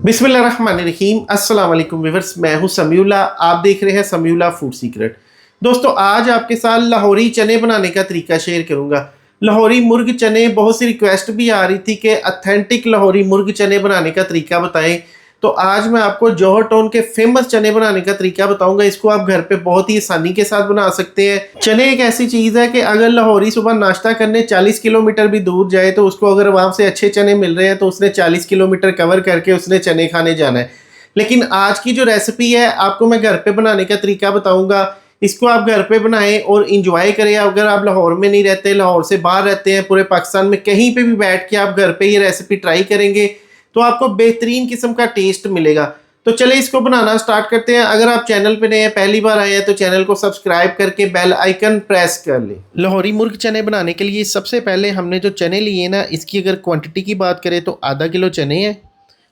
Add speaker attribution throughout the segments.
Speaker 1: बिस्मिल्लाहिर्रहमानिर्रहीम अस्सलाम वालेकुम व्यूअर्स, मैं हूं समीउल्लाह। आप देख रहे हैं समीउल्लाह फूड सीक्रेट। दोस्तों, आज आपके साथ लाहौरी चने बनाने का तरीका शेयर करूंगा। लाहौरी मुर्ग चने, बहुत सी रिक्वेस्ट भी आ रही थी कि ऑथेंटिक लाहौरी मुर्ग चने बनाने का तरीका बताएं। तो आज मैं आपको जौहर टाउन के फेमस चने बनाने का तरीका बताऊंगा। इसको आप घर पे बहुत ही आसानी के साथ बना सकते हैं। चने एक ऐसी चीज़ है कि अगर लाहौरी सुबह नाश्ता करने 40 किलोमीटर भी दूर जाए तो उसको अगर वहाँ से अच्छे चने मिल रहे हैं तो उसने 40 किलोमीटर कवर करके उसने चने खाने जाना है। लेकिन आज की जो रेसिपी है आपको मैं घर पे बनाने का तरीका बताऊंगा। इसको आप घर पे बनाएं और इंजॉय करें। अगर आप लाहौर में नहीं रहते, लाहौर से बाहर रहते हैं, पूरे पाकिस्तान में कहीं पे भी बैठ के आप घर पे ये रेसिपी ट्राई करेंगे तो आपको बेहतरीन किस्म का टेस्ट मिलेगा। तो चले इसको बनाना स्टार्ट करते हैं। अगर आप चैनल पे नए हैं, पहली बार आए हैं, तो चैनल को सब्सक्राइब करके बेल आइकन प्रेस कर लें। लाहौरी मुर्ग चने बनाने के लिए सबसे पहले हमने जो चने लिए ना, इसकी अगर क्वांटिटी की बात करें तो आधा किलो चने हैं।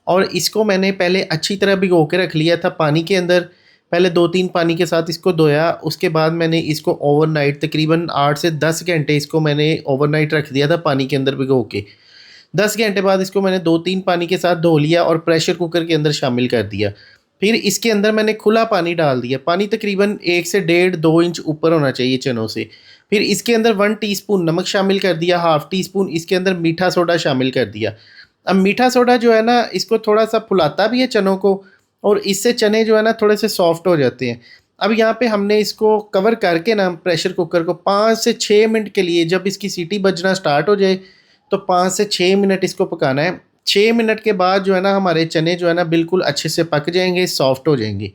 Speaker 1: और इसको मैंने पहले अच्छी तरह भिगो के रख लिया था पानी के अंदर। पहले 2-3 पानी के साथ इसको धोया। उसके बाद मैंने इसको ओवरनाइट तकरीबन 8 से 10 घंटे इसको मैंने ओवरनाइट रख दिया था पानी के अंदर भिगो के। 10 घंटे बाद इसको मैंने 2-3 पानी के साथ धो लिया और प्रेशर कुकर के अंदर शामिल कर दिया। फिर इसके अंदर मैंने खुला पानी डाल दिया। पानी तकरीबन 1 से 1.5-2 इंच ऊपर होना चाहिए चनों से। फिर इसके अंदर 1 टीस्पून नमक शामिल कर दिया, हाफ़ टी-स्पून इसके अंदर मीठा सोडा शामिल कर दिया। अब मीठा सोडा जो है ना, इसको थोड़ा सा फुलाता भी है चनों को, और इससे चने जो है ना थोड़े से सॉफ्ट हो जाते हैं। अब यहाँ पे हमने इसको कवर करके ना प्रेशर कुकर को 5 से 6 मिनट के लिए, जब इसकी सीटी बजना स्टार्ट हो जाए तो 5 से 6 मिनट इसको पकाना है। 6 मिनट के बाद जो है ना हमारे चने जो है ना बिल्कुल अच्छे से पक जाएंगे, सॉफ्ट हो जाएंगे।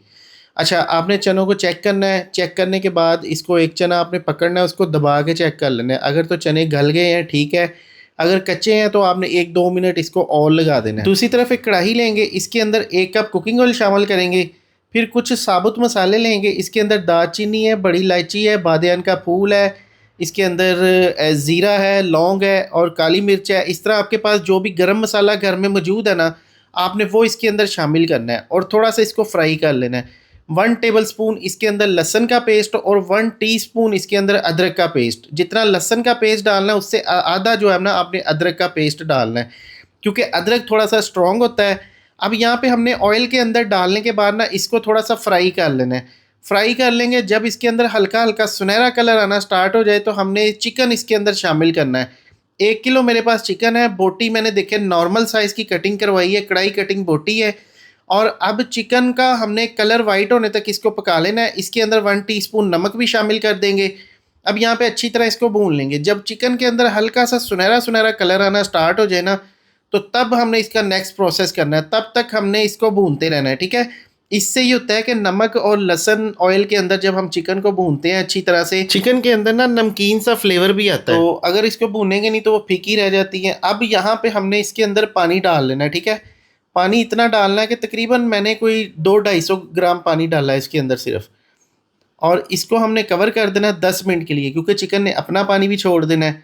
Speaker 1: अच्छा, आपने चनों को चेक करना है। चेक करने के बाद इसको एक चना आपने पकड़ना है, उसको दबा के चेक कर लेना है। अगर तो चने गल गए हैं ठीक है, अगर कच्चे हैं तो आपने 1-2 मिनट इसको और लगा देना है। दूसरी तरफ एक कढ़ाई लेंगे, इसके अंदर 1 कप कुकिंग ऑयल शामिल करेंगे। फिर कुछ साबुत मसाले लेंगे, इसके अंदर दालचीनी है, बड़ी इलायची है, बादियान का फूल है, इसके अंदर ज़ीरा है, लौंग है और काली मिर्च है। इस तरह आपके पास जो भी गरम मसाला घर में मौजूद है ना, आपने वो इसके अंदर शामिल करना है और थोड़ा सा इसको फ्राई कर लेना है। 1 टेबलस्पून इसके अंदर लहसुन का पेस्ट और 1 टीस्पून इसके अंदर अदरक का पेस्ट। जितना लहसुन का पेस्ट डालना है उससे आधा जो है ना आपने अदरक का पेस्ट डालना है, क्योंकि अदरक थोड़ा सा स्ट्रॉन्ग होता है। अब यहाँ पे हमने ऑयल के अंदर डालने के बाद ना इसको थोड़ा सा फ्राई कर लेना है। फ्राई कर लेंगे, जब इसके अंदर हल्का हल्का सुनहरा कलर आना स्टार्ट हो जाए तो हमने चिकन इसके अंदर शामिल करना है। 1 किलो मेरे पास चिकन है। बोटी मैंने देखे नॉर्मल साइज़ की कटिंग करवाई है, कढ़ाई कटिंग बोटी है। और अब चिकन का हमने कलर वाइट होने तक इसको पका लेना है। इसके अंदर 1 टीस्पून नमक भी शामिल कर देंगे। अब यहाँ पे अच्छी तरह इसको भून लेंगे। जब चिकन के अंदर हल्का सा सुनहरा सुनहरा कलर आना स्टार्ट हो जाए ना, तो तब हमने इसका नेक्स्ट प्रोसेस करना है। तब तक हमने इसको भूनते रहना है, ठीक है। इससे ये होता है कि नमक और लहसुन ऑयल के अंदर जब हम चिकन को भूनते हैं अच्छी तरह से, चिकन के अंदर ना नमकीन सा फ्लेवर भी आता है। तो अगर इसको भूनेंगे नहीं तो वो फीकी रह जाती है। अब यहाँ पे हमने इसके अंदर पानी डाल लेना है, ठीक है। पानी इतना डालना है कि तकरीबन मैंने कोई 200-250 ग्राम पानी डाला है इसके अंदर सिर्फ। और इसको हमने कवर कर देना 10 मिनट के लिए, क्योंकि चिकन ने अपना पानी भी छोड़ देना है।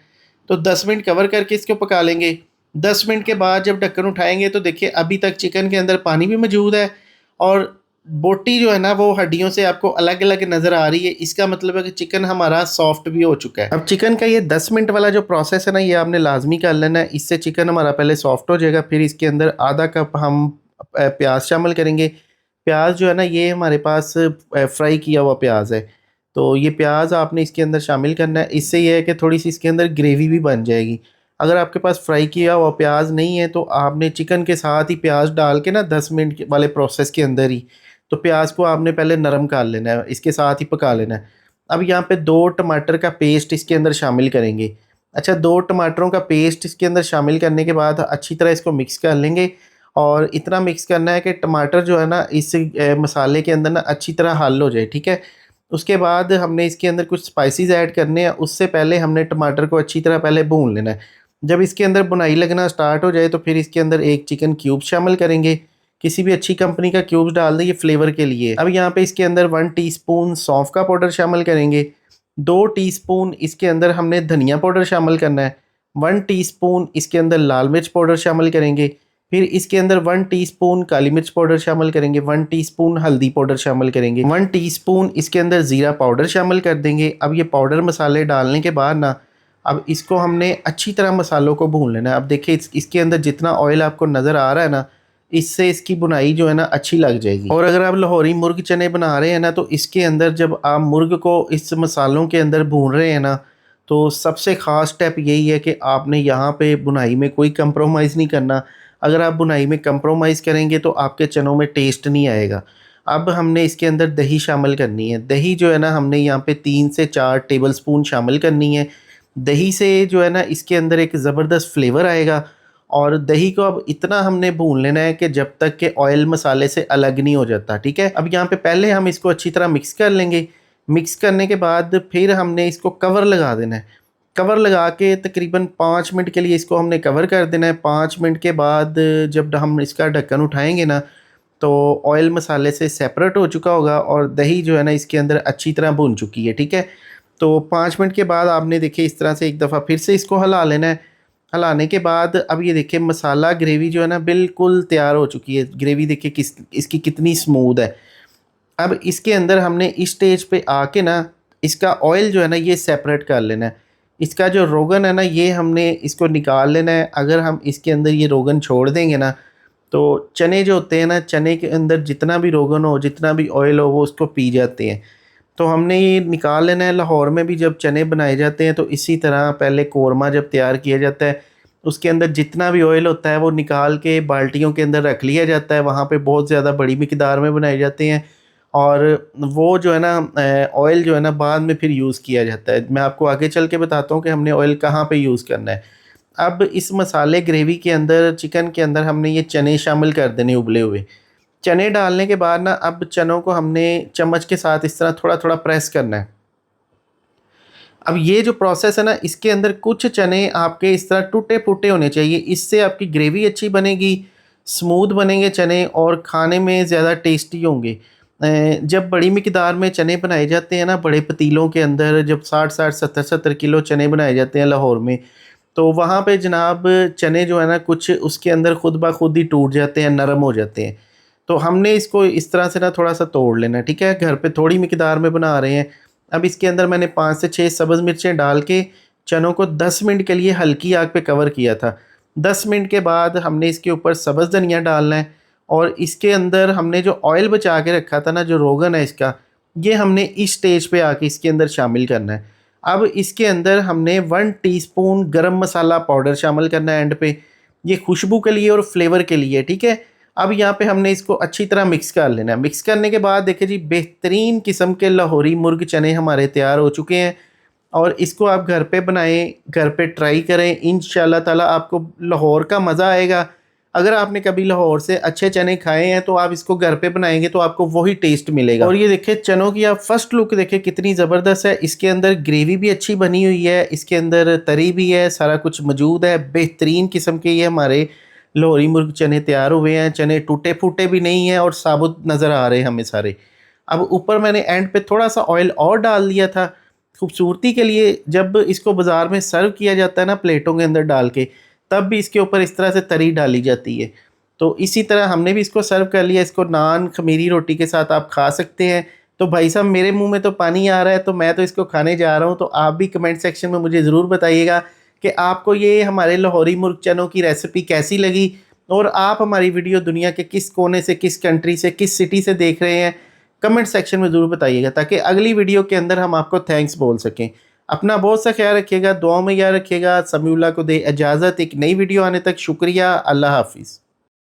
Speaker 1: तो 10 मिनट कवर करके इसको पका लेंगे। 10 मिनट के बाद जब ढक्कन उठाएंगे तो देखिए अभी तक चिकन के अंदर पानी भी मौजूद है और बोटी जो है ना वो हड्डियों से आपको अलग अलग नज़र आ रही है। इसका मतलब है कि चिकन हमारा सॉफ्ट भी हो चुका है। अब चिकन का ये 10 मिनट वाला जो प्रोसेस है ना, ये आपने लाजमी कर लेना है। इससे चिकन हमारा पहले सॉफ्ट हो जाएगा। फिर इसके अंदर आधा कप हम प्याज शामिल करेंगे। प्याज जो है ना ये हमारे पास फ्राई किया हुआ प्याज है, तो ये प्याज आपने इसके अंदर शामिल करना है। इससे ये है कि थोड़ी सी इसके अंदर ग्रेवी भी बन जाएगी। अगर आपके पास फ्राई किया हुआ प्याज नहीं है तो आपने चिकन के साथ ही प्याज डाल के ना 10 मिनट वाले प्रोसेस के अंदर ही तो प्याज को आपने पहले नरम कर लेना है, इसके साथ ही पका लेना है। अब यहाँ पे 2 टमाटर का पेस्ट इसके अंदर शामिल करेंगे। अच्छा, 2 टमाटरों का पेस्ट इसके अंदर शामिल करने के बाद अच्छी तरह इसको मिक्स कर लेंगे। और इतना मिक्स करना है कि टमाटर जो है ना इस मसाले के अंदर ना अच्छी तरह हल हो जाए, ठीक है। उसके बाद हमने इसके अंदर कुछ स्पाइसेस ऐड करने हैं। उससे पहले हमने टमाटर को अच्छी तरह पहले भून लेना है। जब इसके अंदर बुनाई लगना स्टार्ट हो जाए तो फिर इसके अंदर 1 चिकन क्यूब शामिल करेंगे। किसी भी अच्छी कंपनी का क्यूब्स डाल दें, ये फ्लेवर के लिए। अब यहाँ पे इसके अंदर 1 टीस्पून सौंफ का पाउडर शामिल करेंगे। 2 टीस्पून इसके अंदर हमने धनिया पाउडर शामिल करना है। 1 टीस्पून इसके अंदर लाल मिर्च पाउडर शामिल करेंगे। फिर इसके अंदर 1 टीस्पून काली मिर्च पाउडर शामिल करेंगे। 1 टीस्पून हल्दी पाउडर शामिल करेंगे। 1 टीस्पून इसके अंदर ज़ीरा पाउडर शामिल कर देंगे। अब ये पाउडर मसाले डालने के बाद ना, अब इसको हमने अच्छी तरह मसालों को भून लेना है। अब देखिए इसके अंदर जितना ऑयल आपको नज़र आ रहा है ना, इससे इसकी बुनाई जो है ना अच्छी लग जाएगी। और अगर आप लाहौरी मुर्ग चने बना रहे हैं ना, तो इसके अंदर जब आप मुर्ग को इस मसालों के अंदर भून रहे हैं ना, तो सबसे ख़ास स्टेप यही है कि आपने यहाँ पे बुनाई में कोई कंप्रोमाइज़ नहीं करना। अगर आप बुनाई में कंप्रोमाइज़ करेंगे तो आपके चनों में टेस्ट नहीं आएगा। अब हमने इसके अंदर दही शामिल करनी है। दही जो है ना, हमने यहाँ पे 3 से 4 टेबलस्पून शामिल करनी है। दही से जो है ना, इसके अंदर एक ज़बरदस्त फ्लेवर आएगा। और दही को अब इतना हमने भून लेना है कि जब तक कि ऑयल मसाले से अलग नहीं हो जाता, ठीक है। अब यहाँ पे पहले हम इसको अच्छी तरह मिक्स कर लेंगे। मिक्स करने के बाद फिर हमने इसको कवर लगा देना है। कवर लगा के तकरीबन 5 मिनट के लिए इसको हमने कवर कर देना है। 5 मिनट के बाद जब हम इसका ढक्कन उठाएंगे ना, तो ऑयल मसाले से सेपरेट हो चुका होगा और दही जो है ना इसके अंदर अच्छी तरह भुन चुकी है, ठीक है। तो 5 मिनट के बाद आपने देखिए इस तरह से एक दफ़ा फिर से इसको हिला लेना है। हिलाने के बाद अब ये देखिए मसाला ग्रेवी जो है ना बिल्कुल तैयार हो चुकी है। ग्रेवी देखिए इसकी कितनी स्मूथ है। अब इसके अंदर हमने इस स्टेज पे आके ना इसका ऑयल जो है ना ये सेपरेट कर लेना है। इसका जो रोगन है ना, ये हमने इसको निकाल लेना है। अगर हम इसके अंदर ये रोगन छोड़ देंगे ना, तो चने जो होते हैं ना, चने के अंदर जितना भी रोगन हो, जितना भी ऑयल हो, वो उसको पी जाते हैं। तो हमने ये निकाल लेना है। लाहौर में भी जब चने बनाए जाते हैं तो इसी तरह पहले कोरमा जब तैयार किया जाता है, उसके अंदर जितना भी ऑयल होता है वो निकाल के बाल्टियों के अंदर रख लिया जाता है। वहाँ पे बहुत ज़्यादा बड़ी मिकदार में बनाए जाते हैं और वो जो है ना ऑयल जो है ना बाद में फिर यूज़ किया जाता है। मैं आपको आगे चल के बताता हूँ कि हमने ऑयल कहाँ पे यूज़ करना है। अब इस मसाले ग्रेवी के अंदर, चिकन के अंदर हमने ये चने शामिल कर देने उबले हुए। चने डालने के बाद ना अब चनों को हमने चम्मच के साथ इस तरह थोड़ा थोड़ा प्रेस करना है। अब ये जो प्रोसेस है ना, इसके अंदर कुछ चने आपके इस तरह टूटे फूटे होने चाहिए। इससे आपकी ग्रेवी अच्छी बनेगी, स्मूथ बनेंगे चने और खाने में ज़्यादा टेस्टी होंगे। जब बड़ी मिकदार में चने बनाए जाते हैं ना, बड़े पतीलों के अंदर जब 60-60 70-70 किलो चने बनाए जाते हैं लाहौर में, तो वहाँ पे जनाब चने जो है ना कुछ उसके अंदर खुद ब खुद ही टूट जाते हैं, नरम हो जाते हैं। तो हमने इसको इस तरह से ना थोड़ा सा तोड़ लेना है, ठीक है। घर पे थोड़ी मिकदार में बना रहे हैं। अब इसके अंदर मैंने 5 से 6 सब्ज़ मिर्चें डाल के चनों को 10 मिनट के लिए हल्की आग पे कवर किया था। 10 मिनट के बाद हमने इसके ऊपर सब्ज़ धनिया डालना है और इसके अंदर हमने जो ऑयल बचा के रखा था ना, जो रोगन है इसका, ये हमने इस स्टेज पे आके इसके अंदर शामिल करना है। अब इसके अंदर हमने 1 टीस्पून गरम मसाला पाउडर शामिल करना है एंड पे, ये खुशबू के लिए और फ्लेवर के लिए, ठीक है। अब यहाँ पे हमने इसको अच्छी तरह मिक्स कर लेना है। मिक्स करने के बाद देखिए जी, बेहतरीन किस्म के लाहौरी मुर्ग चने हमारे तैयार हो चुके हैं और इसको आप घर पे बनाएं, घर पे ट्राई करें। इंशाल्लाह ताला आपको लाहौर का मज़ा आएगा। अगर आपने कभी लाहौर से अच्छे चने खाए हैं तो आप इसको घर पे बनाएंगे तो आपको वही टेस्ट मिलेगा। और ये देखिए चनों की आप फर्स्ट लुक देखिए कितनी ज़बरदस्त है। इसके अंदर ग्रेवी भी अच्छी बनी हुई है, इसके अंदर तरी भी है, सारा कुछ मौजूद है। बेहतरीन किस्म के ये हमारे लाहौरी मुर्ग चने तैयार हुए हैं। चने टूटे फूटे भी नहीं हैं और साबुत नज़र आ रहे हैं हमें सारे। अब ऊपर मैंने एंड पे थोड़ा सा ऑयल और डाल दिया था खूबसूरती के लिए। जब इसको बाज़ार में सर्व किया जाता है ना प्लेटों के अंदर डाल के, तब भी इसके ऊपर इस तरह से तरी डाली जाती है। तो इसी तरह हमने भी इसको सर्व कर लिया। इसको नान खमीरी रोटी के साथ आप खा सकते हैं। तो भाई साहब मेरे मुंह में तो पानी आ रहा है, तो मैं तो इसको खाने जा रहा हूँ। तो आप भी कमेंट सेक्शन में मुझे ज़रूर बताइएगा कि आपको ये हमारे लाहौरी मुर्ग चनों की रेसिपी कैसी लगी और आप हमारी वीडियो दुनिया के किस कोने से, किस कंट्री से, किस सिटी से देख रहे हैं। कमेंट सेक्शन में ज़रूर बताइएगा ताकि अगली वीडियो के अंदर हम आपको थैंक्स बोल सकें। अपना बहुत सा ख्याल रखिएगा, दुआओं में याद रखिएगा। समीउल्लाह को दे इजाज़त। एक नई वीडियो आने तक शुक्रिया। अल्लाह हाफिज़।